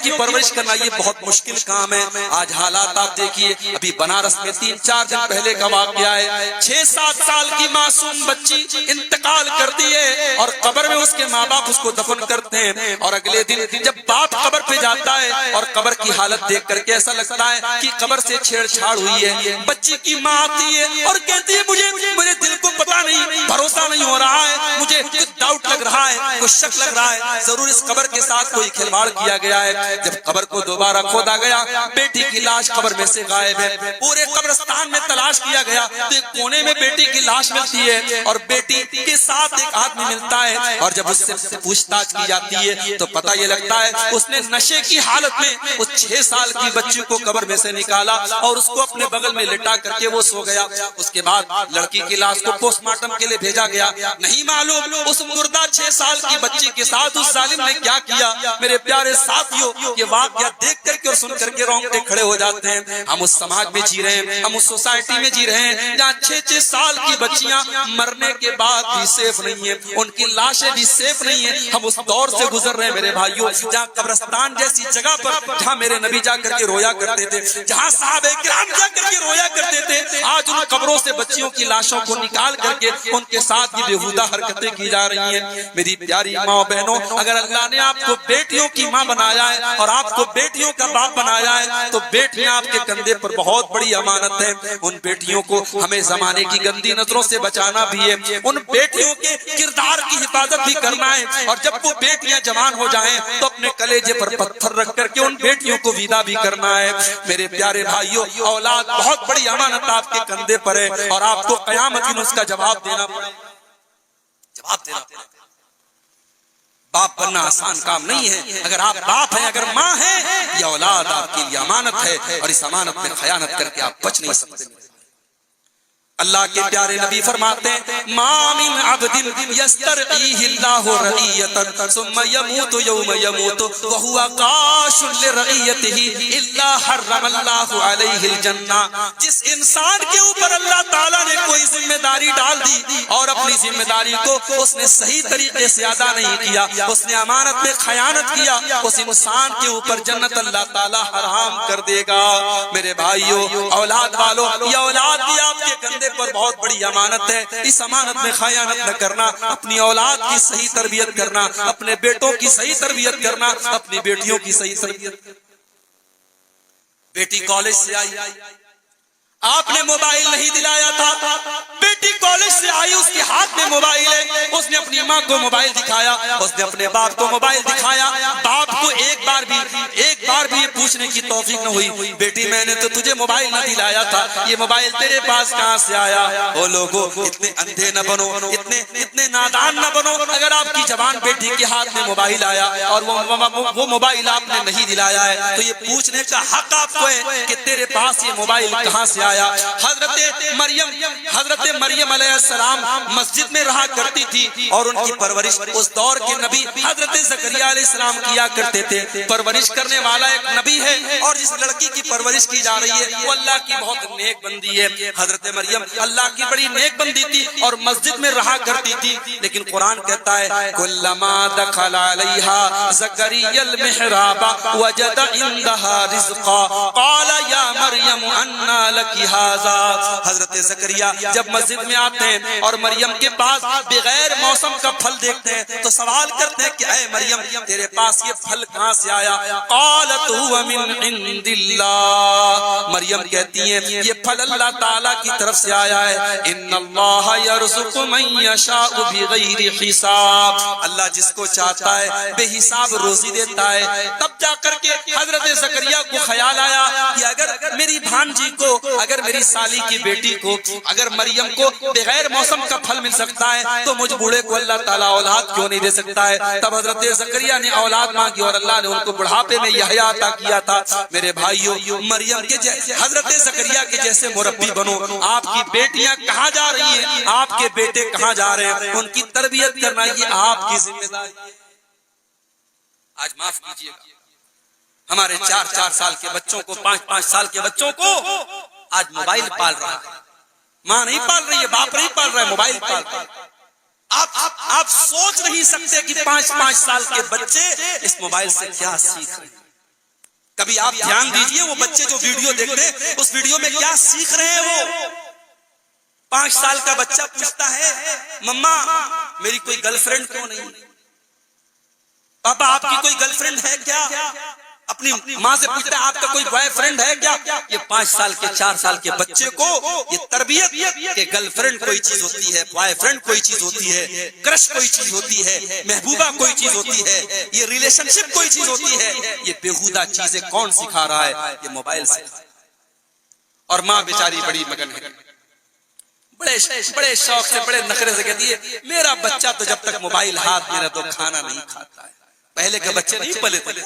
کی پرورش کرنا یہ بہت مشکل کام ہے. آج حالات آپ دیکھیے, ابھی بنارس میں 3-4 دن پہلے کا واقعہ ہے, 6-7 سال کی معصوم بچی انتقال کرتی ہے اور قبر میں اس کے ماں باپ اس کو دفن کرتے ہیں, اور اگلے دن جب باپ قبر پہ جاتا ہے اور قبر کی حالت دیکھ کر کے ایسا لگتا ہے کہ قبر سے چھیڑ چھاڑ ہوئی ہے. بچی کی ماں آتی ہے اور کہتی ہے مجھے دل کو پتا نہیں, بھروسہ نہیں ہو رہا ہے, مجھے کچھ ڈاؤٹ لگ رہا ہے, کچھ شک لگ رہا ہے, ضرور اس قبر کے ساتھ کوئی کھلواڑ کیا گیا ہے. جب قبر کو دوبارہ کھودا گیا, بیٹی کی لاش قبر میں سے غائب ہے. پورے قبرستان میں تلاش کیا گیا تو ایک کونے میں بیٹی کی لاش ملتی ہے اور بیٹی کے ساتھ ایک آدمی ملتا ہے, اور جب اس سے پوچھ تاچھ کی جاتی ہے تو پتہ یہ لگتا ہے اس نے نشے کی حالت میں اس 6 سال کی بچی کو قبر میں سے نکالا اور اس کو اپنے بغل میں لٹا کر کے وہ سو گیا. اس کے بعد لڑکی کی لاش کو پوسٹ مارٹم کے لیے بھیجا گیا. نہیں معلوم اس مردہ 6 سال کی بچی کے ساتھ اس ظالم نے کیا کیا. میرے پیارے ساتھیوں, یہ واقعہ دیکھ کر کے اور سن کر کے رونگٹے کھڑے ہو جاتے ہیں. ہم اس سماج میں جی رہے ہیں, ہم اس سوسائٹی میں جی رہے ہیں جہاں 6-6 سال کی بچیاں مرنے کے بعد بھی سیف نہیں ہیں, ان کی لاشیں بھی سیف نہیں ہیں. ہم اس دور سے گزر رہے ہیں میرے بھائیوں جہاں قبرستان جیسی جگہ پر جہاں میرے نبی جا کر کے رویا کرتے تھے, جہاں صحابہ کرام جا کر کے رویا کرتے تھے, آج ان قبروں سے بچیوں کی لاشوں کو نکال کر کے ان کے ساتھ یہ بےہودہ حرکتیں کی جا رہی ہیں. میری پیاری ماں بہنوں, اگر اللہ نے آپ کو بیٹیوں کی ماں بنایا ہے اور آپ کو بیٹیوں کا باپ بنایا ہے تو بیٹیاں آپ کے کندھے پر بہت بڑی امانت ہے. ان بیٹیوں کو ہمیں زمانے کی گندی نظروں سے بچانا بھی ہے, ان بیٹیوں کے کردار کی حفاظت بھی کرنا ہے, اور جب وہ بیٹیاں جوان ہو جائیں تو اپنے کلیجے پر پتھر رکھ کر کے ان بیٹیوں کو ودا بھی کرنا ہے. میرے پیارے بھائیوں, اولاد بہت بڑی امانت آپ کے کندھے پر ہے اور آپ کو قیامت میں اس کا جواب دینا پڑے. جواب دینا پڑے. باپ بننا آسان کام نہیں ہے. اگر آپ باپ ہیں, اگر ماں ہیں, یہ اولاد آپ کے لیے امانت ہے اور اس امانت میں خیانت کر کے آپ بچ نہیں سکتے. اللہ کے پیارے نبی فرماتے ہیں ما من عبد یسترعیہ اللہ رعیتا ثم یموت یوم یموت وہو قاش لرعیتہ الا حرم اللہ علیہ الجنہ. جس انسان کے اوپر اللہ تعالیٰ نے کوئی ذمہ داری ڈال دی اور اپنی ذمہ داری کو اس نے صحیح طریقے سے ادا نہیں کیا, اس نے امانت میں خیانت کیا, اس انسان کے اوپر جنت اللہ تعالیٰ حرام کر دے گا. میرے بھائیوں, اولاد والو, یہ اولاد بھی آپ کے کندھے پر بہت بڑی امانت ہے. اس امانت میں خیانت نہ کرنا, اپنی اولاد کی صحیح تربیت کرنا, اپنے بیٹوں کی صحیح تربیت کرنا, اپنی بیٹیوں کی صحیح تربیت. بیٹی کالج سے آئی, آپ نے موبائل نہیں دلایا تھا, بیٹی کالج سے آئی, اس کے ہاتھ میں موبائل ہے, اس نے اپنی ماں کو موبائل دکھایا, اس نے اپنے باپ کو موبائل دکھایا. باپ کو ایک بار بھی یہ پوچھنے کی توفیق نہ ہوئی, بیٹی میں نے تو تجھے موبائل نہ دلایا تھا, یہ موبائل تیرے پاس کہاں سے آیا. او لوگو, اتنے اندھے نہ بنو, اتنے نادان نہ بنو. اگر آپ کی جوان بیٹی کے ہاتھ میں موبائل آیا اور وہ موبائل آپ نے نہیں دلایا ہے تو یہ پوچھنے کا حق آپ کو ہے کہ تیرے پاس یہ موبائل کہاں سے آیا. حضرت مریم علیہ السلام مسجد میں رہا کرتی تھی اور ان کی پرورش اس دور کے نبی حضرت زکریا علیہ السلام کیا کرتے تھے. پرورش کرنے والا ایک نبی ہے اور جس لڑکی کی پرورش کی جا رہی ہے وہ اللہ کی بہت نیک بندی ہے. حضرت مریم اللہ کی بڑی نیک بندی تھی اور مسجد میں رہا کرتی تھی, لیکن قرآن کہتا ہے کلما دخل علیہا زکریا المحراب وجد عندها رزقا قال یا مریم انا لکی ہذا. حضرت زکریا جب مسجد میں آتے ہیں اور مریم کے پاس بغیر موسم کا پھل دیکھتے ہیں تو سوال کرتے ہیں کہ اے مریم, تیرے پاس یہ پھل کہاں سے آیا. قالت هو من عند اللہ. مریم کہتی ہیں یہ پھل اللہ تعالیٰ کی طرف سے آیا ہے. ان اللہ یرزق من یشاء بغیر حساب. اللہ جس کو چاہتا ہے بے حساب روزی دیتا ہے. تب جا کر کے حضرت زکریا کو خیال آیا کہ اگر میری بھانجی کو, اگر میری سالی کی بیٹی کو, اگر مریم کو بغیر موسم کا پھل مل سکتا ہے تو مجھ بوڑھے کو اللہ تعالیٰ اولاد کیوں نہیں دے سکتا ہے. تب حضرت زکریا نے اولاد مانگی اور اللہ نے ان کو بڑھاپے میں یحییٰ عطا کیا تھا. میرے بھائیوں, مریم کے جیسے, حضرت زکریا کے جیسے مربی بنو. آپ کی بیٹیاں کہاں جا رہی ہیں, آپ کے بیٹے کہاں جا رہے ہیں, ان کی تربیت کرنا یہ آپ کی ذمہ داری. آج معاف کیجیے گا, ہمارے 4-4 سال کے بچوں کو, 5-5 سال کے بچوں کو آج موبائل پال رہا ہے. ماں نہیں پال رہی ہے, باپ نہیں پال رہا ہے, موبائل پال رہا ہے. آپ سوچ نہیں سکتے کہ 5-5 سال کے بچے اس موبائل سے کیا سیکھ رہے ہیں. کبھی آپ دھیان دیجئے وہ بچے جو ویڈیو دیکھتے ہیں اس ویڈیو میں کیا سیکھ رہے ہیں وہ 5 سال کا بچہ پوچھتا ہے مما میری کوئی گرل فرینڈ کیوں نہیں، پاپا آپ کی کوئی گرل فرینڈ ہے کیا، اپنی ماں سے پوچھتا ہے آپ کا کوئی بوائے فرینڈ ہے کیا۔ یہ 5 سال کے 4 سال کے بچے کو یہ تربیت کہ گرل فرینڈ کوئی چیز ہوتی ہے، بوائے فرینڈ کوئی چیز ہوتی ہے، کرش کوئی چیز ہوتی ہے، محبوبہ کوئی چیز ہوتی ہے، یہ ریلیشن شپ کوئی چیز ہوتی ہے، یہ بےہودہ چیزیں کون سکھا رہا ہے؟ یہ موبائل سے۔ اور ماں بیچاری بڑی مگن ہے، بڑے شوق سے بڑے نخرے سے کہتی ہے میرا بچہ تو جب تک موبائل ہاتھ میں نہ تو کھانا نہیں کھاتا ہے۔ پہلے کے بچے نہیں پلے تھے،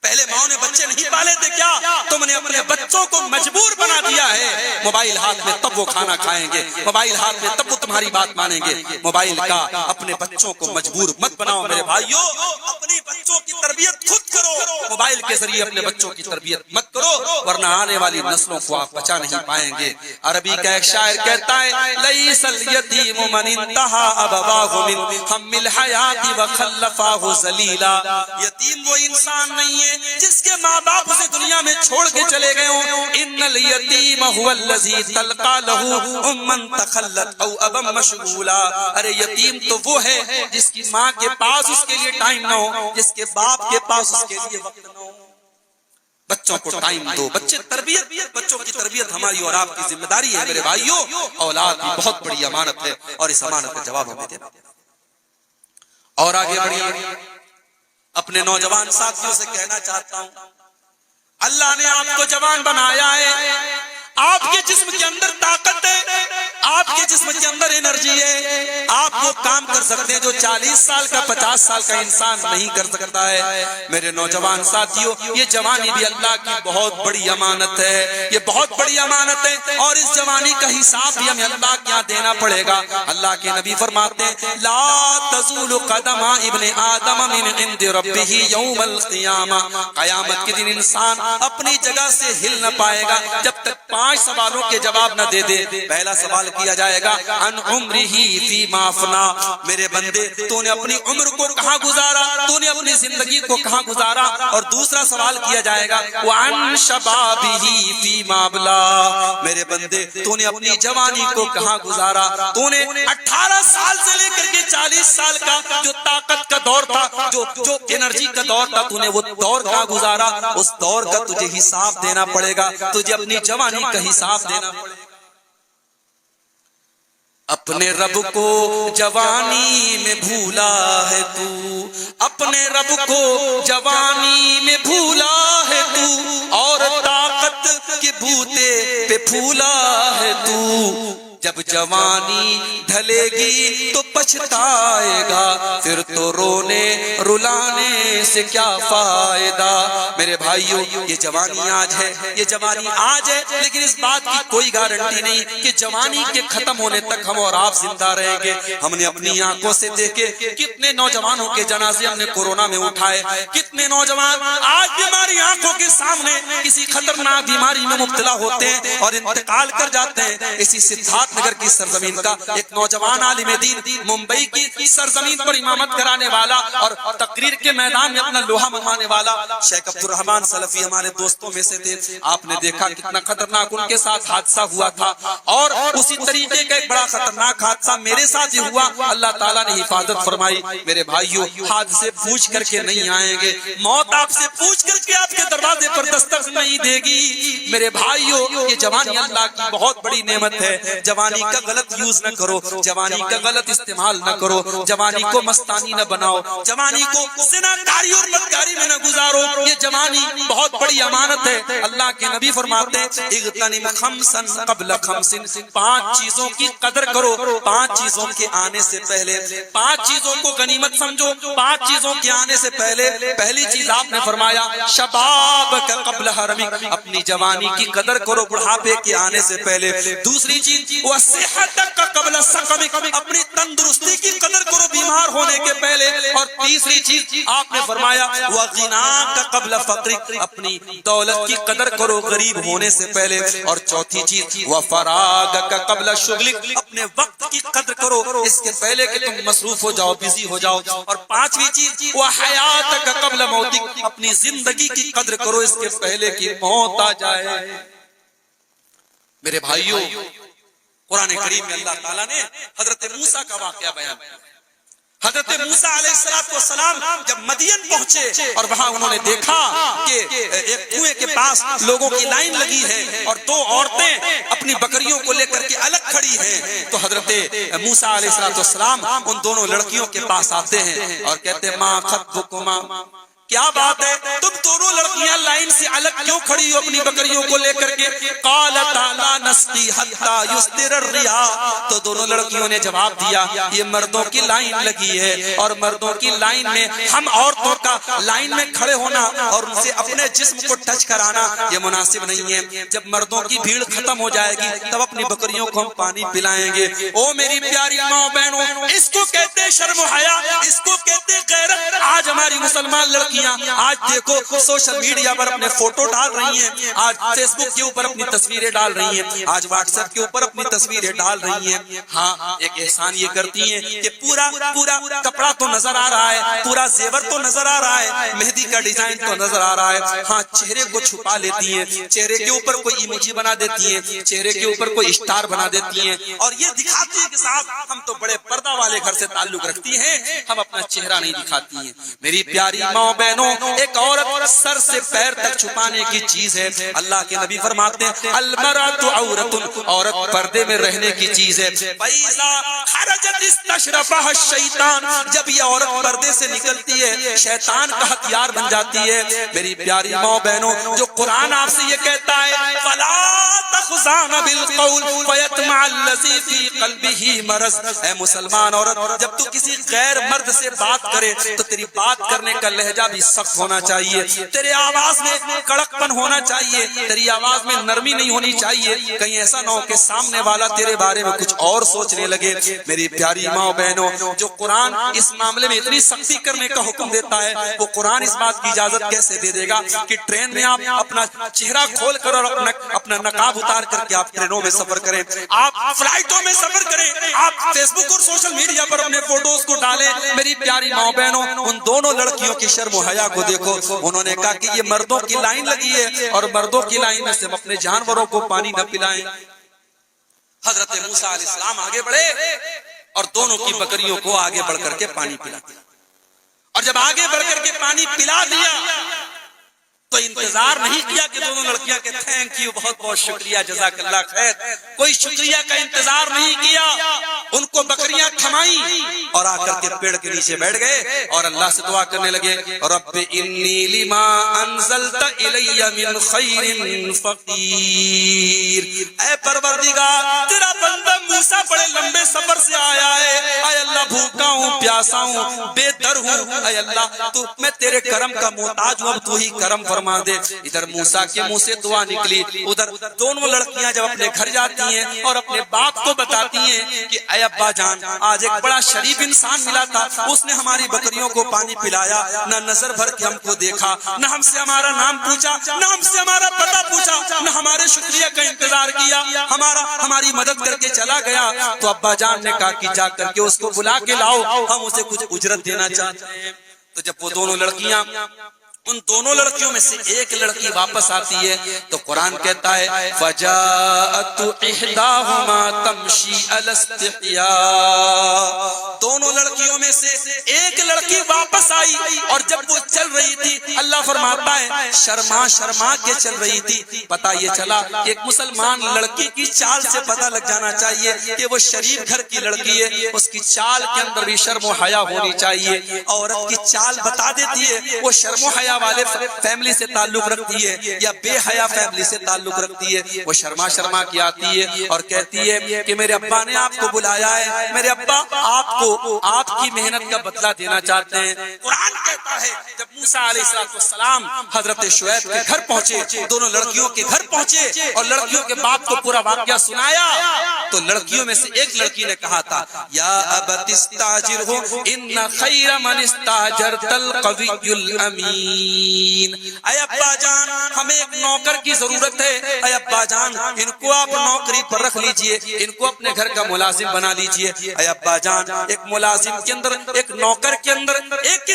پہلے ماں نے بچے نہیں پالے تھے کیا؟ تم نے اپنے بچوں کو مجبور بنا دیا ہے، موبائل ہاتھ میں تب وہ کھانا کھائیں گے، موبائل ہاتھ میں تب وہ تمہاری بات مانیں گے۔ موبائل کا اپنے بچوں کو مجبور مت بناؤ میرے بھائیوں، اپنے بچوں کی تربیت خود کرو، موبائل کے ذریعے اپنے بچوں کی تربیت مت کرو ورنہ آنے والی نسلوں کو آپ بچا نہیں پائیں گے۔ عربی کا ایک شاعر کہتا ہے لیس الیتیم من انتہا ابواہ من ہم الحیات وخلفاہ ذلیلا، یتیم وہ انسان نہیں ہے جس کے ماں باپ اسے دنیا میں چھوڑ کے چلے گئے ہوں۔ ان الیتیم هو الذی تلقى له اما تخلت او ابا مشغولا، ارے یتیم تو وہ ہے جس کی ماں کے پاس اس کے لیے ٹائم نہ ہو، جس کے باپ کے پاس اس کے لیے وقت نہ ہو۔ بچوں کو ٹائم دو، بچے تربیت، بچوں کی تربیت ہماری اور آپ کی ذمہ داری ہے میرے بھائیوں۔ اولاد بھی بہت بڑی امانت ہے اور اس امانت کا جواب ہمیں دینا۔ اور آگے بڑھیے، اپنے نوجوان ساتھیوں سے کہنا چاہتا ہوں اللہ نے آپ کو جوان بنایا ہے، آپ کے جسم کے اندر طاقت ہے، آپ کے جسم کے اندر انرجی ہے، آپ وہ کام کر سکتے ہیں جو 40 سال کا 50 سال کا انسان نہیں کر سکتا ہے۔ میرے نوجوان ساتھیوں یہ جوانی بھی اللہ کی بہت بڑی امانت ہے، یہ بہت بڑی امانت ہے اور اس جوانی کا حساب بھی ہمیں اللہ کے یہاں دینا پڑے گا۔ اللہ کے نبی فرماتے ہیں لا تزول قدم ابن آدم من عند ربہ یوم القیامہ، قیامت کے دن انسان اپنی جگہ سے ہل نہ پائے گا جب تک 5 سوالوں کے جواب نہ دے دے۔ پہلا سوال کیا جائے گا ان عمرہ فیما افنا، میرے بندے تو نے اپنی عمر کو کہاں گزارا، تو نے اپنی زندگی کو کہاں گزارا۔ اور دوسرا سوال کیا جائے گا وعن شبابہ فیما ابلا، میرے بندے تو نے اپنی جوانی کو کہاں گزارا، تو نے 18 سال سے لے کر کے 40 سال کا جو طاقت کا دور تھا، جو انرجی کا دور تھا، تو نے وہ دور کہاں گزارا، اس دور کا تجھے حساب دینا پڑے گا، تجھے اپنی جوانی کا حساب دینا پڑے گا۔ اپنے رب کو جوانی میں بھولا ہے تو، اپنے رب کو جوانی میں بھولا ہے تو، اور طاقت کے بوتے پہ پھولا ہے تو، جب جوانی ڈھلے گی تو پچھتائے گا، پھر تو رونے رلانے سے کیا فائدہ۔ میرے بھائیوں یہ جوانی آج ہے، یہ جوانی آج ہے، لیکن اس بات کی کوئی گارنٹی نہیں کہ جوانی کے ختم ہونے تک ہم اور آپ زندہ رہیں گے۔ ہم نے اپنی آنکھوں سے دیکھے کتنے نوجوانوں کے جنازے ہم نے کورونا میں اٹھائے، کتنے نوجوان آج بھی ہماری آنکھوں کے سامنے کسی خطرناک بیماری میں مبتلا ہوتے ہیں اور انتقال کر جاتے ہیں۔ اسی سدھارتھ نگر کی سرزمین کا ایک نوجوان عالم دین، ممبئی کی سرزمین پر امامت کرانے والا اور تقریر کے میدان میں اپنا لوہا منوانے والا شیخ عبد الرحمن سلفی ہمارے دوستوں میں سے تھے۔ آپ نے دیکھا کتنا خطرناک ان کے ساتھ حادثہ ہوا تھا، اور اسی طریقے کا ایک بڑا خطرناک حادثہ میرے ساتھ ہی ہوا، اللہ تعالیٰ نے حفاظت فرمائی۔ میرے بھائیوں حادثے پوچھ کر کے نہیں آئیں گے، موت آپ سے پوچھ کر کے آپ کے دروازے پر دستک نہیں دے گی۔ میرے بھائیوں یہ جوانی اللہ کی بہت بڑی نعمت ہے، جوانی کا غلط یوز نہ کرو، جوانی کا غلط استعمال نہ کرو، جوانی کو مستانی نہ بناؤ، جوانی کو زناکاری اور بدکاری میں نہ گزارو۔ یہ جوانی بہت بڑی امانت ہے۔ اللہ کے نبی فرماتے ہیں اغتنم خمسا قبل خمس، 5 چیزوں کی قدر کرو 5 چیزوں کے آنے سے پہلے، 5 چیزوں کو غنیمت سمجھو 5 چیزوں کے آنے سے پہلے۔ پہلی چیز آپ نے فرمایا شباب کا قبل حرمک، اپنی جوانی کی قدر کرو بڑھاپے کے آنے سے پہلے۔ دوسری چیز وصحتک کا قبل سقمک، اپنی تندرستی کی قدر کرو بیمار ہونے کے پہلے۔ اور تیسری چیز آپ نے فرمایا وغناک کا قبل فقرک، اپنی دولت کی قدر کرو غریب ہونے سے پہلے۔ اور چوتھی چیز وفراغک کا قبل شغلک، اپنے وقت کی قدر کرو اس کے پہلے کہ تم مصروف ہو جاؤ، بزی ہو جاؤ۔ اور پانچویں چیز وحیاتک قبل موتک، اپنی زندگی کی قدر کرو اس کے پہلے کی موت آ جائے۔ میرے بھائیوں، قرآن کریم میں اللہ تعالیٰ نے حضرت موسیٰ کا واقعہ بیان کیا۔ حضرت موسیٰ علیہ السلام جب مدین پہنچے اور وہاں انہوں نے دیکھا کہ ایک کنویں کے پاس لوگوں کی لائن لگی ہے اور دو عورتیں اپنی بکریوں کو لے کر کے الگ کھڑی ہیں، تو حضرت موسیٰ علیہ السلام ان دونوں لڑکیوں کے پاس آتے ہیں اور کہتے ہیں ما خطبکما، کیا بات ہے تم دونوں لڑکیاں لائن سے الگ کیوں کھڑی ہو اپنی بکریوں کو لے کر کے؟ قالتا لا نسقی حتی یصدر الرعاء، تو دونوں لڑکیوں نے جواب دیا یہ مردوں کی لائن لگی ہے اور مردوں کی لائن میں ہم عورتوں کا لائن میں کھڑے ہونا اور ان سے اپنے جسم کو ٹچ کرانا یہ مناسب نہیں ہے۔ جب مردوں کی بھیڑ ختم ہو جائے گی تب اپنی بکریوں کو ہم پانی پلائیں گے۔ او میری پیاری ماں بہنوں، اس کو کہتے شرم و حیا، اس کو کہتے غیرت۔ آج ہماری مسلمان لڑکی آج دیکھو سوشل میڈیا پر اپنے فوٹو ڈال رہی ہیں، آج فیس بک کے اوپر اپنی تصویریں ڈال رہی ہیں، آج واٹس ایپ کے اوپر اپنی تصویریں ڈال رہی ہیں۔ ہاں ایک احسان یہ کرتی ہیں کہ پورا کپڑا تو نظر آ رہا ہے، پورا زیور تو نظر آ رہا ہے، مہندی کا ڈیزائن تو نظر آ رہا ہے، ہاں چہرے کو چھپا لیتی ہیں، چہرے کے اوپر کوئی ایموجی بنا دیتی ہیں، چہرے کے اوپر کوئی اسٹار بنا دیتی ہیں اور یہ دکھاتی ہے کہ صاحب ہم تو بڑے پردہ والے گھر سے تعلق رکھتی ہیں، ہم اپنا چہرہ نہیں دکھاتی ہیں۔ میری پیاری ماں بہنوں، ایک عورت سر سے پیر تک چھپانے کی چیز ہے۔ اللہ کے نبی فرماتے ہیں المرأۃ عورۃ، عورت پردے میں رہنے کی چیز ہے۔ فَإِذَا خَرَجَتْ اسْتَشْرَفَهَا الشَّيْطَانُ، جب یہ عورت پردے سے نکلتی ہے شیطان کا ہتھیار بن جاتی ہے۔ میری پیاری ماں بہنوں، جو قرآن آپ سے یہ کہتا ہے فَلَا تَخْضَعْنَ بِالْقَوْلِ فَيَطْمَعَ الَّذِي فِي قَلْبِهِ مَرَضٌ، اے مسلمان عورت جب تو کسی غیر مرد سے بات کرے تو تیری بات کرنے کا لہجہ بھی سخت ہونا چاہیے، تیرے آواز میں کڑک پن ہونا چاہیے، تیری آواز میں نرمی نہیں ہونی چاہیے، کہیں ایسا نہ ہو کہ سامنے والا تیرے بارے میں کچھ اور سوچنے لگے۔ میری پیاری ماں بہنوں، جو قرآن اس معاملے میں اتنی سختی کرنے کا حکم دیتا ہے وہ قرآن اس بات کی اجازت کیسے دے دے گا کہ ٹرین میں آپ اپنا چہرہ کھول کر اور اپنا نقاب اتار کر کے آپ ٹرینوں میں سفر کریں، آپ فلائٹوں میں سفر کریں، آپ فیس بک اور سوشل میڈیا پر اپنے فوٹوز کو ڈالیں۔ میری پیاری ماں بہنوں، ان دونوں لڑکیوں کی شرم و حیا کو دیکھو، انہوں نے کہا کہ یہ مردوں کی لائن لگی ہے اور مردوں کی لائن میں سے ہم اپنے جانوروں کو پانی نہ پلائیں۔ حضرت موسیٰ علیہ السلام آگے بڑھے اور دونوں کی بکریوں کو آگے بڑھ کر کے پانی پلاتے، اور جب آگے بڑھ کر کے پانی پلا دیا تو انتظار نہیں کیا کہ دونوں لڑکیاں کہ تھینک یو، بہت بہت شکریہ، جزاک اللہ خیر، کوئی شکریہ کا انتظار نہیں کیا، ان کو بکریاں تھمائیں اور آ کر کے پیڑ کے نیچے بیٹھ گئے اور اللہ سے دعا کرنے لگے رب انی لما انزلت الی من خیر فقیر، اے پروردگار تیرا بندہ موسیٰ بڑے لمبے سفر سے آیا ہے، اے اللہ بھوکا ہوں، پیاسا ہوں، بے در ہوں، اے اللہ تو میں تیرے کرم کا محتاج ہوں، اب تو ہی کرم فرما دے۔ ادھر موسیٰ کے منہ سے دعا نکلی، ادھر دونوں لڑکیاں جب اپنے گھر جاتی ہیں اور اپنے باپ کو بتاتی ہیں کہ اے ابا جان آج ایک بڑا شریف انسان ملا تھا، اس نے ہماری بکریوں کو پانی پلایا، نہ نظر بھر کے ہم کو دیکھا، نہ ہم سے ہمارا نام پوچھا، نہ ہم سے ہمارا پتہ پوچھا، نہ ہمارے شکریہ کا انتظار کیا، ہماری مدد کر کے چلا گیا۔ تو ابا جان نے کہا کہ جا کر کے اس کو بلا کے لاؤ، ہم اسے کچھ اجرت دینا چاہتے ہیں۔ تو جب وہ دونوں لڑکیاں، ان دونوں لڑکیوں میں سے ایک لڑکی واپس آتی ہے تو قرآن کہتا ہے فَجَاءَتْ إِحْدَاهُمَا تَمْشِي عَلَى اسْتِحْيَاءٍ، دونوں لڑکیوں میں سے ایک لڑکی واپس آئی اور جب وہ چل رہی تھی اللہ فرماتا ہے شرما شرما کے چل رہی تھی۔ پتہ یہ چلا کہ ایک مسلمان لڑکی کی چال سے پتہ لگ جانا چاہیے کہ وہ شریف گھر کی لڑکی ہے، اس کی چال کے اندر بھی شرم و حیا ہونی چاہیے۔ عورت کی چال بتا دیتی ہے وہ شرم و حیا والے فیملی سے تعلق رکھتی ہے یا بے حیا فیملی سے تعلق رکھتی ہے۔ وہ شرما شرما کی آتی ہے اور کہتی ہے کہ میرے ابا نے آپ کو بلایا ہے، میرے ابا آپ کو آپ کی محنت کا بدلہ دینا چاہتے ہیں۔ قرآن کہتا ہے جب موسیٰ علیہ السلام حضرت شعیب کے گھر پہنچے، دونوں لڑکیوں کے گھر پہنچے اور لڑکیوں کے باپ کو پورا واقعہ سنایا تو لڑکیوں میں سے ایک لڑکی نے کہا تھا یا ابت استاجرہ ان خیر من استاجرت القوی الامین، العالمین۔ اے ابا جان ہمیں ایک نوکر کی ضرورت ہے، اے ابا جان ان کو آپ نوکری پر رکھ لیجئے، ان کو اپنے گھر کا ملازم بنا لیجئے۔ اے ابا جان ایک ملازم کے اندر، ایک نوکر کے اندر، ایک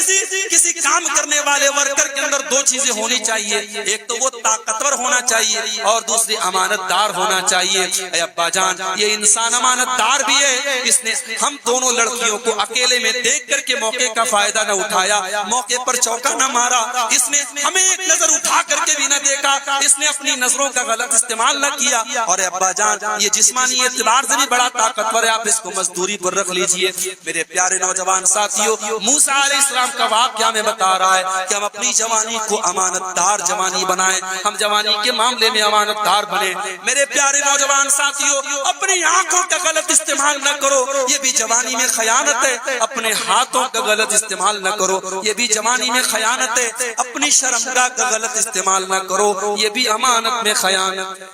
کسی کام کرنے والے ورکر کے اندر دو چیزیں ہونی چاہیے، ایک تو وہ طاقتور ہونا چاہیے اور دوسری امانت دار ہونا چاہیے۔ اے ابا جان یہ انسان امانت دار بھی ہے، اس نے ہم دونوں لڑکیوں کو اکیلے میں دیکھ کر کے موقع کا فائدہ نہ اٹھایا، موقع پر چوکا نہ مارا، اس نے ہمیں ایک نظر اٹھا کر کے بھی نہ دیکھا، اس نے اپنی نظروں کا غلط استعمال نہ کیا۔ اور ابا جان یہ جسمانی اعتبار سے بھی بڑا طاقتور ہے، آپ اس کو مزدوری پر رکھ لیجئے۔ میرے پیارے نوجوان ساتھیوں، موسیٰ علیہ السلام کا واقعہ میں بتا رہا ہے کہ ہم اپنی جوانی کو امانت دار جوانی بنائیں، ہم جوانی کے معاملے میں امانت دار بنے۔ میرے پیارے نوجوان ساتھیوں، اپنی آنکھوں کا غلط استعمال نہ کرو، یہ بھی جوانی میں خیانت ہے۔ اپنے ہاتھوں کا غلط استعمال نہ کرو، یہ بھی جوانی میں خیانت ہے۔ اپنی شرمگاہ کا غلط استعمال نہ کرو، یہ بھی امانت میں خیانت ہے۔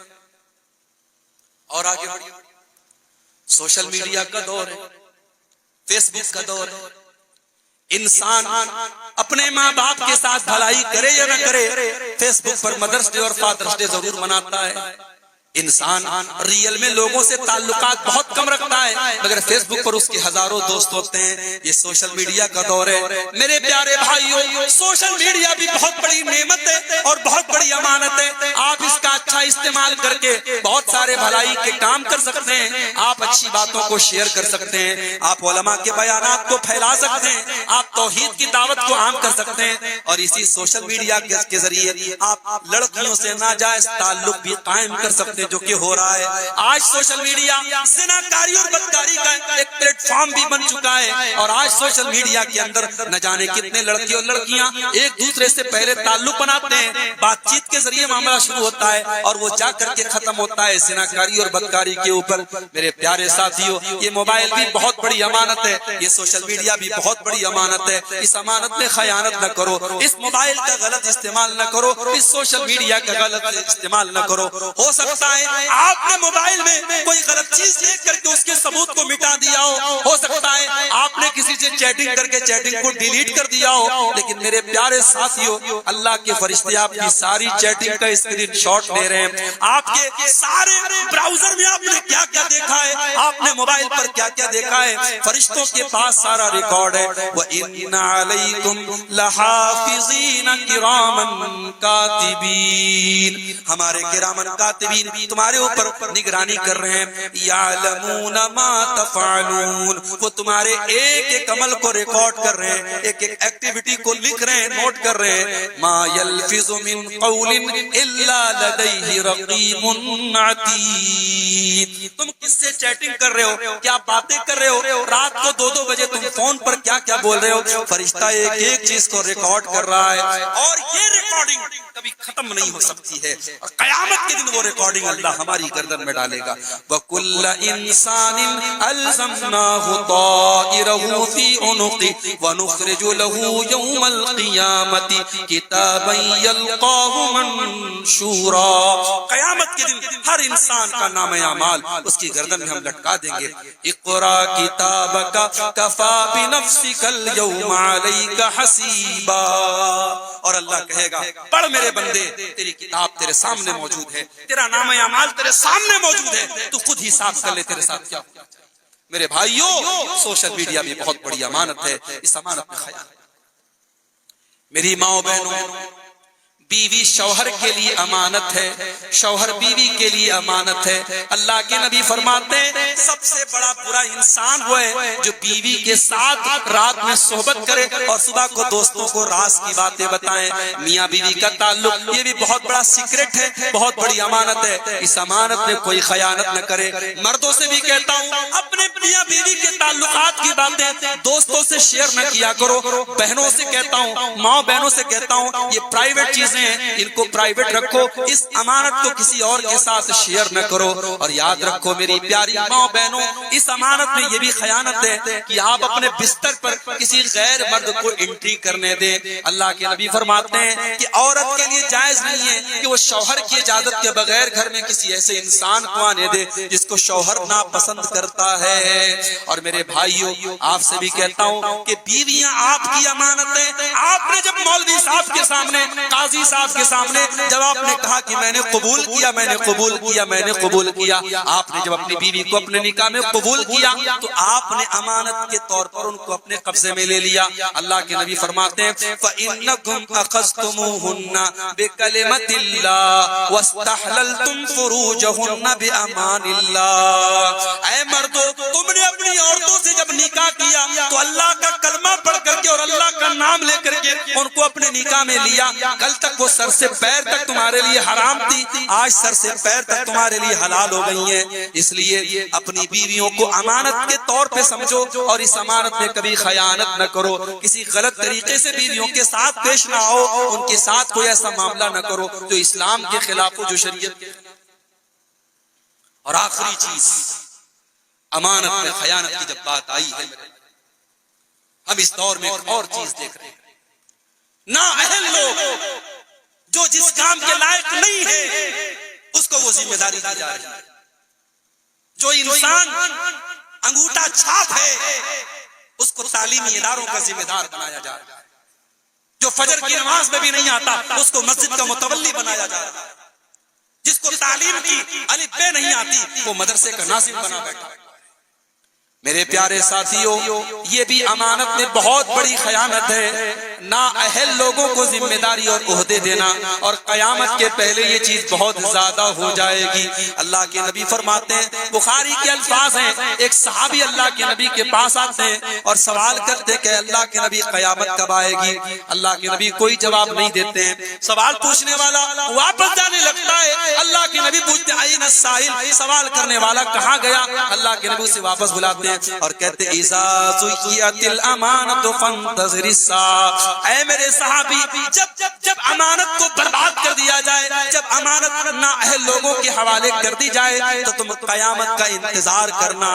اور آگے بڑھیے، سوشل میڈیا کا دور ہے، فیس بک کا دور ہے۔ انسان اپنے ماں باپ کے ساتھ بھلائی کرے یا نہ کرے، فیس بک پر مدرس ڈے اور فادرس ڈے ضرور مناتا ہے۔ انسان ریئل میں لوگوں سے تعلقات بہت کم رکھتا ہے، مگر فیس بک پر اس کے ہزاروں دوست ہوتے ہیں۔ یہ سوشل میڈیا کا دور ہے۔ میرے پیارے بھائیوں، سوشل میڈیا بھی بہت بڑی نعمت ہے اور بہت بڑی امانت ہے۔ آپ اس کا اچھا استعمال کر کے بہت سارے بھلائی کے کام کر سکتے ہیں، آپ اچھی باتوں کو شیئر کر سکتے ہیں، آپ علماء کے بیانات کو پھیلا سکتے ہیں، آپ توحید کی دعوت کو عام کر سکتے ہیں، اور اسی سوشل میڈیا کے ذریعے آپ لڑکیوں سے ناجائز تعلق بھی قائم کر سکتے ہیں، جو کہ ہو رہا ہے۔ آج سوشل میڈیا زناکاری اور بدکاری کا ایک پلیٹ فارم بھی بن چکا ہے، اور آج سوشل میڈیا کے اندر نہ جانے کتنے لڑکے اور لڑکیاں ایک دوسرے سے پہلے تعلق بناتے ہیں، بات چیت کے ذریعے معاملہ شروع ہوتا ہے اور وہ جا کر کے ختم ہوتا ہے زناکاری اور بدکاری کے اوپر۔ میرے پیارے ساتھیوں، یہ موبائل بھی بہت بڑی امانت ہے، یہ سوشل میڈیا بھی بہت بڑی امانت ہے۔ اس امانت میں خیانت نہ کرو، اس موبائل کا غلط استعمال نہ کرو، اس سوشل میڈیا کا غلط استعمال نہ کرو۔ ہو سکتا آپ نے موبائل میں کوئی غلط چیز دیکھ کر کے اس کے ثبوت کو مٹا دیا ہو سکتا ہے آپ نے کسی سے چیٹنگ کر کے چیٹنگ کو ڈیلیٹ کر دیا ہو، لیکن میرے پیارے ساتھیوں، اللہ کے فرشتے آپ کی ساری چیٹنگ کا اسکرین شاٹ لے رہے ہیں، آپ کے سارے براؤزر میں آپ نے کیا کیا دیکھا ہے، آپ نے موبائل پر کیا کیا دیکھا ہے، فرشتوں کے پاس سارا ریکارڈ ہے۔ وَإِنَّ عَلَيْكُمْ لَحَافِظِينَ كِرَامًا كَاتِبِينَ، ہمارے کرامن کاتبین تمہارے اوپر نگرانی کر رہے ہیں۔ یعلمون ما تفعلون، وہ تمہارے ایک ایک عمل کو ریکارڈ کر رہے ہیں، ایک ایک ایکٹیویٹی کو لکھ رہے ہیں، نوٹ کر رہے ہیں۔ ما یلفظ من قول الا لدیہ رقیب عتید، تم کس سے چیٹنگ کر رہے ہو، کیا باتیں کر رہے ہو، رات کو 2-2 بجے تم فون پر کیا کیا بول رہے ہو، فرشتہ ایک ایک چیز کو ریکارڈ کر رہا ہے، اور یہ ریکارڈنگ کبھی ختم نہیں ہو سکتی ہے، اور قیامت کے دن وہ ریکارڈنگ اللہ ہماری گردن میں ڈالے گا۔ وَكُلَّ إِنسَانٍ أَلْزَمْنَاهُ طَائِرَهُ فِي عُنُقِهِ وَنُخْرِجُ لَهُ يَوْمَ الْقِيَامَةِ كِتَابًا يَلْقَاهُ مَنشُورًا، قیامت کے دن ہر انسان کا نام اعمال اس کی گردن میں ہم لٹکا دیں گے۔ اقرأ كِتَابَكَ كَفَى بِنَفْسِكَ الْيَوْمَ عَلَيْكَ حَسِيبًا، اور اللہ کہے گا پڑھ میرے بندے، تیری کتاب تیرے سامنے موجود ہے، تیرا نام اعمال تیرے سامنے موجود ہے، تو خود حساب کر لے تیرے ساتھ کیا ہوا۔ میرے بھائیوں، سوشل میڈیا بھی بہت بڑی امانت ہے، اس امانت میں خیال۔ میری ماں بہنوں، بیوی شوہر کے لیے امانت ہے، شوہر بیوی کے لیے امانت ہے۔ اللہ کے نبی فرماتے ہیں سب سے بڑا برا انسان وہ ہے جو بیوی کے ساتھ رات میں صحبت کرے اور صبح کو دوستوں کو راز کی باتیں بتائیں۔ میاں بیوی کا تعلق یہ بھی بہت بڑا سیکرٹ ہے، بہت بڑی امانت ہے، اس امانت میں کوئی خیانت نہ کرے۔ مردوں سے بھی کہتا ہوں اپنے میاں بیوی کے تعلقات کی باتیں دوستوں سے شیئر نہ کیا کرو۔ بہنوں سے کہتا ہوں، ماں بہنوں سے کہتا ہوں، یہ پرائیویٹ چیزیں کرنے ہیں ان کو پرائیویٹ رکھو، اس امانت کو کسی اور کے ساتھ شیئر نہ کرو۔ اور یاد رکھو میری پیاری ماں بہنوں، اس امانت میں یہ بھی خیانت ہے کہ آپ اپنے بستر پر کسی غیر مرد کو انٹری کرنے دیں۔ اللہ کے نبی فرماتے ہیں کہ عورت کے لیے جائز نہیں ہے کہ وہ شوہر کی اجازت کے بغیر گھر میں کسی ایسے انسان کو آنے دے جس کو شوہر ناپسند کرتا ہے۔ اور میرے بھائیوں، آپ سے بھی کہتا ہوں کہ بیویاں آپ کی امانت ہیں۔ آپ نے جب مولوی صاحب کے سامنے، قاضی صاحب کے سامنے جب آپ نے کہا کہ میں نے قبول کیا، میں نے قبول کیا، میں نے قبول کیا، آپ نے جب اپنی بیوی کو اپنے نکاح میں قبول کیا تو آپ نے امانت کے طور پر ان کو اپنے قبضے میں لے لیا۔ اللہ کے نبی فرماتے ہیں فَإِنَّكُمْ أَخَذْتُمُوهُنَّ بِكَلِمَةِ اللَّهِ وَاسْتَحْلَلْتُمْ فُرُوجَهُنَّ بِأَمَانِ اللَّهِ۔ اے مردو، تم نے اپنی عورتوں سے جب نکاح کیا تو اللہ کا کلمہ پڑھ کر کے اور اللہ کا نام لے کر کے ان کو اپنے نکاح میں لیا۔ کل تک وہ سر سے پیر تک تمہارے لیے حرام تھی، آج سر سے پیر تک تمہارے لیے حلال ہو گئی ہیں۔ اس لیے اپنی بیویوں کو امانت کے طور پہ سمجھو اور اس امانت میں کبھی خیانت نہ کرو، کسی غلط طریقے سے بیویوں کے ساتھ پیش نہ آؤ، ان کے ساتھ کوئی ایسا معاملہ نہ کرو جو اسلام کے خلاف ہو، جو شریعت کے۔ اور آخری چیز، امانت میں خیانت کی جب بات آئی ہے، ہم اس دور میں ایک اور چیز دیکھ رہے ہیں، نااہل لوگ جو جس کام کے لائق نہیں ہے اس کو وہ ذمہ داری دی جا رہی ہے۔ جو انسان انگوٹھا چھاپ ہے اس کو تعلیمی اداروں کا ذمہ دار بنایا جا رہا ہے۔ جو فجر کی نماز میں بھی نہیں آتا اس کو مسجد کا متولی بنایا جا رہا ہے۔ جس کو تعلیم کی الف ب نہیں آتی وہ مدرسے کا ناظم بنا بیٹھا ہے۔ میرے پیارے ساتھیوں، یہ بھی امانت میں بہت بڑی خیانت ہے، نااہل لوگوں کو ذمہ داری اور عہدے دینا، اور قیامت کے پہلے یہ چیز بہت زیادہ ہو جائے گی۔ اللہ کے نبی فرماتے ہیں، بخاری کے الفاظ ہیں، ایک صحابی اللہ کے نبی کے پاس آتے ہیں اور سوال کرتے کہ اللہ کے نبی قیامت کب آئے گی؟ اللہ کے نبی کوئی جواب نہیں دیتے ہیں۔ سوال پوچھنے والا واپس جانے لگتا ہے، اللہ کے نبی پوچھتے این السائل، سوال کرنے والا کہاں گیا؟ اللہ کے نبی اسے واپس بلاتے اور کہتے اذا ذکیت الامانۃ فانتظر الساعہ۔ اے میرے صحابی، جب امانت کو برباد کر دیا جائے، جب امانت نااہل لوگوں کے حوالے کر دی جائے تو تم قیامت کا انتظار کرنا۔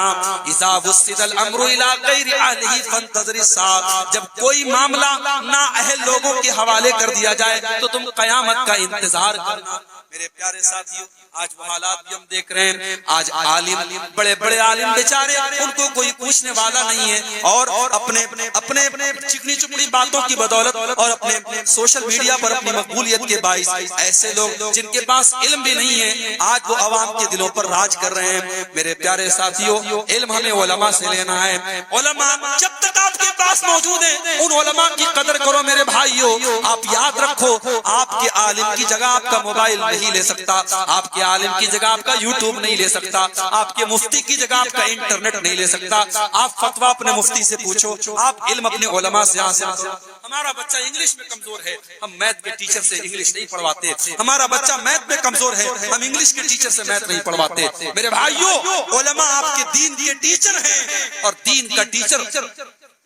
اذا وسد الامر الى غیر اہلہ فانتظر الساعہ۔ جب کوئی معاملہ نااہل لوگوں کے حوالے کر دیا جائے تو تم قیامت کا انتظار کرنا۔ میرے پیارے ساتھیوں، آج وہ حالات بھی ہم دیکھ رہے ہیں، آج عالم، بڑے بڑے عالم بیچارے، ان کو کوئی پوچھنے والا نہیں ہے، اور اپنے چکنی چپڑی باتوں کی بدولت اور اپنے سوشل میڈیا پر اپنی مقبولیت کے باعث ایسے لوگ جن کے پاس علم بھی نہیں ہے آج وہ عوام کے دلوں پر راج کر رہے ہیں۔ میرے پیارے ساتھیوں، علم ہمیں علماء سے لینا ہے۔ علماء جب تک آپ کے پاس موجود ہیں ان علماء کی قدر کرو میرے بھائیوں۔ آپ یاد رکھو، آپ کے عالم کی جگہ آپ کا موبائل نہیں لے سکتا، آپ کے عالم کی جگہ آپ کا یوٹیوب نہیں لے سکتا، آپ کے مفتی کی جگہ آپ کا انٹرنیٹ نہیں لے سکتا۔ آپ فتویٰ اپنے مفتی سے پوچھو، آپ علم اپنے علماء سے حاصل کرو۔ ہمارا بچہ انگلش میں کمزور ہے، ہم میتھ کے ٹیچر سے انگلش نہیں پڑھواتے۔ ہمارا بچہ میتھ میں کمزور ہے، ہم انگلش کے ٹیچر سے میتھ نہیں پڑھواتے۔ میرے بھائیوں، علماء آپ کے دین کے ٹیچر ہیں، اور دین کا ٹیچر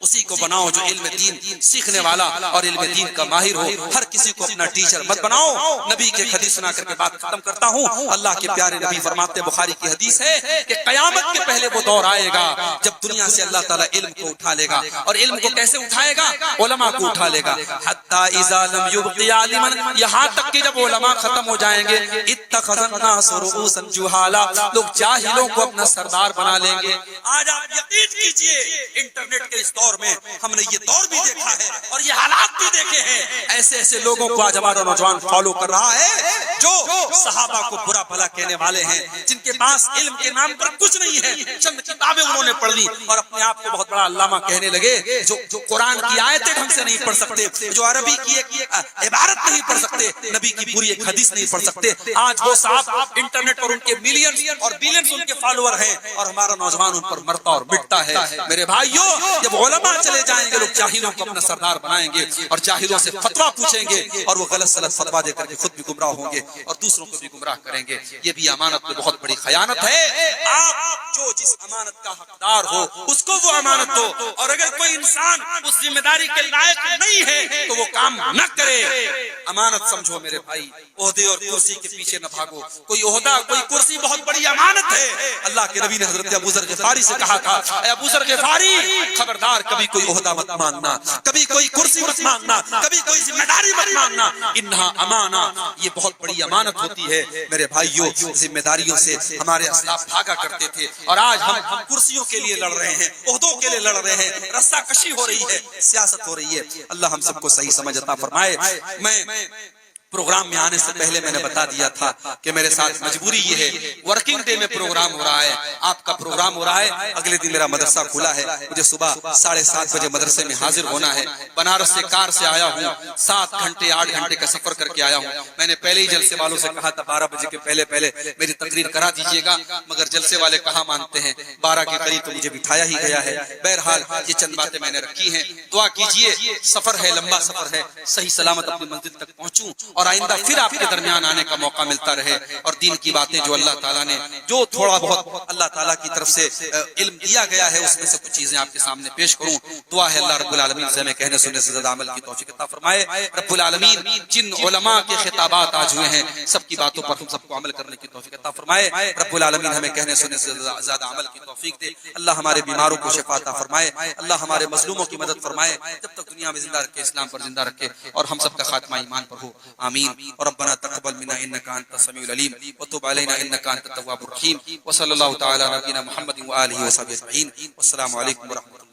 اسی کو بناؤ جو علم دین سیکھنے والا اور علم دین کا ماہر ہو۔ ہر کسی کو اپنا ٹیچر مت بناؤ۔ نبی کے حدیث سنا کر کے بات ختم کرتا ہوں۔ اللہ کے پیارے نبی فرماتے، بخاری کی حدیث ہے کہ قیامت کے پہلے وہ دور آئے گا جب دنیا سے اللہ تعالیٰ علم کو اٹھا لے گا، اور علم کو کیسے اٹھائے گا؟ علماء کو اٹھا لے گا۔ حتی اذا لم یبق عالما، یہاں تک کہ جب علماء ختم ہو جائیں گے، اتخذ الناس رؤوسا جہالا، لوگ جاہلوں کو اپنا سردار بنا لیں گے۔ آج آپ یقین کیجئے، انٹرنیٹ کے اس دور میں ہم نے یہ دور بھی دیکھا ہے اور یہ حالات بھی دیکھے ہیں۔ ایسے ایسے لوگوں کو آج ہمارا نوجوان فالو کر رہا ہے جو صحابہ کو برا بھلا کہنے والے ہیں، جن کے پاس علم کے نام پر کچھ نہیں ہے، چند کتابیں انہوں نے پڑھ لی اور اپنے آپ کو بہت بڑا علامہ کہنے لگے، جو قرآن کی آیتیں ڈھنگ سے نہیں پڑھ سکتے، جو عربی کی ایک عبارت نہیں پڑھ سکتے، نبی کی پوری ایک حدیث نہیں پڑھ سکتے۔ آج وہ صاحب انٹرنیٹ پر ان کے ملینز اور بلینز ان کے فالوور ہیں، اور ہمارا نوجوان ان پر مرتا اور مٹتا ہے۔ میرے بھائیوں، جب علماء چلے جائیں گے لوگ جاہلوں کو اپنا سردار بنائیں گے اور جاہلوں سے فتویٰ پوچھیں گے، اور وہ غلط سلط فتویٰ دے کر کے خود بھی گمراہ ہوں گے اور دوسروں کو بھی گمراہ کریں گے۔ یہ بھی امانت میں بہت بڑی خیانت ہے۔ آپ جو جس امانت کا حقدار ہو اس کو وہ امانت دو، اور اگر کوئی انسان اس ذمہ داری کے لائق نہیں ہے تو وہ کام نہ کرے۔ امانت سمجھو میرے بھائی، عہدے اور کرسی کے پیچھے نہ بھاگو۔ کوئی عہدہ کوئی کرسی بہت بڑی امانت ہے۔ اللہ کے نبی نے حضرت ابو ذر غفاری سے کہا تھا، اے ابو ذر غفاری خبردار کبھی کوئی عہدہ مت مانگنا، کبھی کوئی کرسی مت مانگنا، کبھی کوئی ذمہ داری مت مانگنا، انہا امانہ، یہ بہت بڑی امانت ہوتی ہے۔ میرے بھائیوں، ذمہ داریوں سے ہمارے اسلاف بھاگا کرتے تھے، اور آج ہم کرسیوں کے لیے لڑ رہے ہیں، عہدوں کے لیے لڑ رہے ہیں، رسہ کشی ہو رہی ہے، سیاست ہو رہی ہے۔ اللہ ہم سب کو صحیح سمجھ عطا فرمائے۔ میں پروگرام میں آنے سے پہلے میں نے بتا دیا تھا کہ میرے ساتھ مجبوری یہ ہے، ورکنگ ڈے میں پروگرام ہو رہا ہے، آپ کا پروگرام ہو رہا ہے، اگلے دن میرا مدرسہ کھلا ہے، مجھے صبح 7:30 بجے مدرسے میں حاضر ہونا ہے۔ بنارس سے کار سے آیا ہوں، 7 گھنٹے 8 گھنٹے کا سفر کر کے آیا ہوں۔ میں نے پہلے ہی جلسے والوں سے کہا تھا 12 بجے کے پہلے میری تقریر کرا دیجیے گا، مگر جلسے والے کہاں مانتے ہیں، 12 کے قریب تو مجھے بٹھایا ہی گیا ہے۔ بہرحال یہ چند باتیں میں نے رکھی ہیں، دعا کیجیے، سفر ہے، لمبا سفر ہے، صحیح سلامت اپنی منزل تک پہنچوں، اور آئندہ پھر آپ کے درمیان آنے کا موقع ملتا رہے، اور دین کی باتیں جو اللہ تعالیٰ نے جو تھوڑا بہت اللہ تعالیٰ کی طرف سے علم دیا گیا ہے اس میں سے کچھ چیزیں آپ کے سامنے پیش کروں۔ دعا ہے اللہ رب العالمین سے ہمیں کہنے سننے سے زیادہ عمل کی توفیق عطا فرمائے۔ رب العالمین جن علماء کے خطابات آج ہوئے ہیں سب کی باتوں پر ہم سب کو عمل کرنے کی توفیق عطا فرمائے۔ رب العالمین ہمیں کہنے سننے سے زیادہ عمل کی توفیق دے۔ اللہ ہمارے بیماروں کو شفا عطا فرمائے، اللہ ہمارے مظلوموں کی مدد فرمائے، جب تک دنیا میں زندہ رکھے اسلام پر زندہ رکھے، اور ہم سب کا خاتمہ ایمان پر ہو، آمین۔ اور ربنا تقبل منا انك انت السميع العليم وتب علينا انك انت التواب الرحيم، وصلى الله تعالى على نبينا محمد وآله وصحبه اجمعين، والسلام عليكم ورحمة الله۔